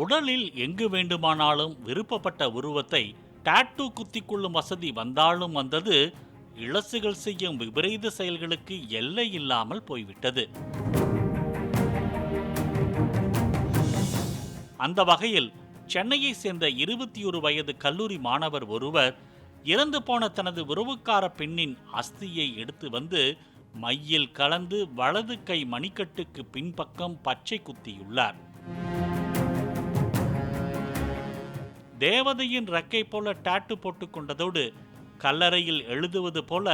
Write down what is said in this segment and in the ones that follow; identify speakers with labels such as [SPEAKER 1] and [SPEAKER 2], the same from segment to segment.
[SPEAKER 1] உடலில் எங்கு வேண்டுமானாலும் விருப்பப்பட்ட உருவத்தை டாட்டூ குத்திக்கொள்ளும் வசதி வந்தாலும் வந்தது, இளசுகள் செய்யும் விபரீத செயல்களுக்கு எல்லை இல்லாமல் போய்விட்டது. அந்த வகையில் சென்னையை சேர்ந்த 21 வயது கல்லூரி மாணவர் ஒருவர் இறந்து போன தனது உறவுக்கார பெண்ணின் அஸ்தியை எடுத்து வந்து மையில் கலந்து வலது கை மணிக்கட்டுக்கு பின்பக்கம் பச்சை குத்தியுள்ளார். தேவதையின் ரெக்கை போல டாட்டு போட்டுக் கொண்டதோடு கல்லறையில் எழுதுவது போல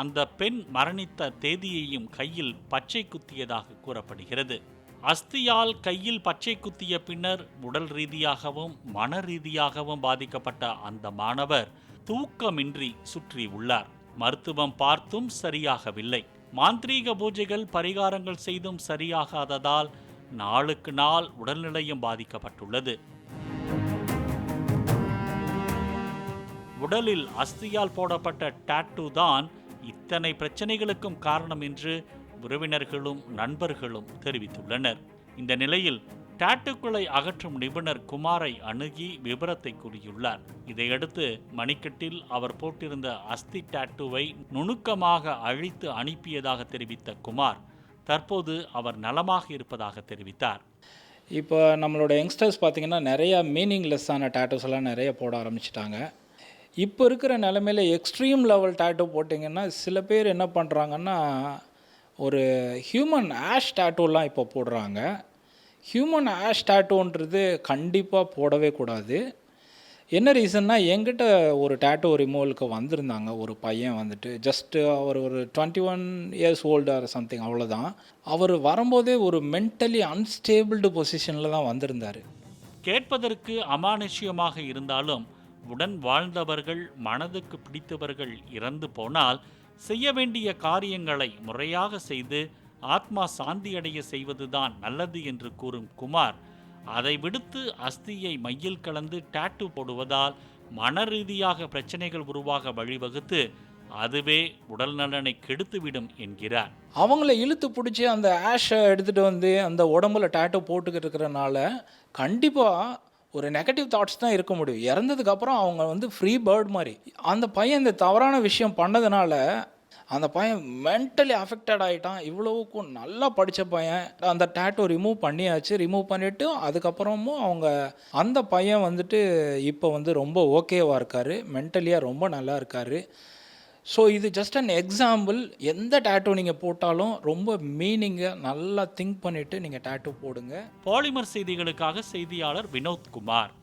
[SPEAKER 1] அந்த பெண் மரணித்த தேதியையும் கையில் பச்சை குத்தியதாக கூறப்படுகிறது. அஸ்தியால் கையில் பச்சை குத்திய பின்னர் உடல் ரீதியாகவும் மன ரீதியாகவும் பாதிக்கப்பட்ட அந்த மாணவர் தூக்கமின்றி சுற்றி உள்ளார். மருத்துவம் பார்த்தும் சரியாகவில்லை. மாந்திரீக பூஜைகள் பரிகாரங்கள் செய்தும் சரியாகாததால் நாளுக்கு நாள் உடல்நிலையும் பாதிக்கப்பட்டுள்ளது. உடலில் அஸ்தியால் போடப்பட்ட டாட்டூ தான் இத்தனை பிரச்சனைகளுக்கும் காரணம் என்று உறவினர்களும் நண்பர்களும் தெரிவித்துள்ளனர். இந்த நிலையில் டாட்டூக்களை அகற்றும் நிபுணர் குமாரை அணுகி விபரத்தை கூறியுள்ளார். இதையடுத்து மணிக்கட்டில் அவர் போட்டிருந்த அஸ்தி டாட்டூவை நுணுக்கமாக அழித்து அனுப்பியதாக தெரிவித்த குமார் தற்போது அவர் நலமாக இருப்பதாக தெரிவித்தார்.
[SPEAKER 2] இப்போ நம்மளோட யங்ஸ்டர்ஸ் பார்த்திங்கன்னா நிறையா மீனிங்லெஸ்ஸான டாட்டூஸ் எல்லாம் நிறைய போட ஆரம்பிச்சிட்டாங்க. இப்போ இருக்கிற நிலைமையில் எக்ஸ்ட்ரீம் லெவல் டாட்டூ போட்டிங்கன்னா சில பேர் என்ன பண்ணுறாங்கன்னா ஒரு ஹியூமன் ஆஷ் டாட்டூலாம் இப்போ போடுறாங்க. ஹியூமன் ஆஷ் டாட்டூன்றது கண்டிப்பாக போடவே கூடாது. என்ன ரீசன்னா, என்கிட்ட ஒரு டாட்டூ ரிமூவலுக்கு வந்திருந்தாங்க. ஒரு பையன் வந்துட்டு ஜஸ்ட்டு அவர் ஒரு 21 இயர்ஸ் ஓல்டு ஆர் சம்திங், அவ்வளோதான். அவர் வரும்போதே ஒரு மென்டலி அன்ஸ்டேபிள்டு பொசிஷனில் தான் வந்திருந்தார்.
[SPEAKER 1] கேட்பதற்கு அமானுஷ்யமாக இருந்தாலும் உடன் வாழ்ந்தவர்கள், மனதுக்கு பிடித்தவர்கள் இறந்து போனால் செய்ய வேண்டிய காரியங்களை முறையாக செய்து ஆத்மா சாந்தியடைய செய்வதுதான் நல்லது என்று கூறும் குமார், அதை விடுத்து அஸ்தியை மையில் கலந்து டாட்டூ போடுவதால் மன ரீதியாக பிரச்சனைகள் உருவாக வழிவகுத்து அதுவே உடல் நலனை கெடுத்துவிடும் என்கிறார்.
[SPEAKER 2] அவங்கள இழுத்து பிடிச்சி அந்த ஆஷை எடுத்துகிட்டு வந்து அந்த உடம்புல டாட்டூ போட்டுக்கிட்டு இருக்கிறனால கண்டிப்பாக ஒரு நெகட்டிவ் தாட்ஸ் தான் இருக்க முடியும். இறந்ததுக்கப்புறம் அவங்க வந்து ஃப்ரீ பேர்ட் மாதிரி. அந்த பையன் இந்த தவறான விஷயம் பண்ணதுனால அந்த பையன் மென்டலி அஃபெக்டட் ஆகிட்டான். இவ்வளவுக்கும் நல்லா படித்த பையன். அந்த டாட்டூ ரிமூவ் பண்ணியாச்சு. ரிமூவ் பண்ணிவிட்டு அதுக்கப்புறமும் அவங்க அந்த பையன் வந்துட்டு இப்போ வந்து ரொம்ப ஓகேவாக இருக்கார். மென்டலியாக ரொம்ப நல்லா இருக்கார். ஸோ இது ஜஸ்ட் அன் எக்ஸாம்பிள். எந்த டாட்டூ நீங்கள் போட்டாலும் ரொம்ப மீனிங்கை நல்லா திங்க் பண்ணிவிட்டு நீங்கள் டாட்டூ போடுங்க.
[SPEAKER 1] பாலிமர் செய்திகளுக்காக செய்தியாளர் வினோத்குமார்.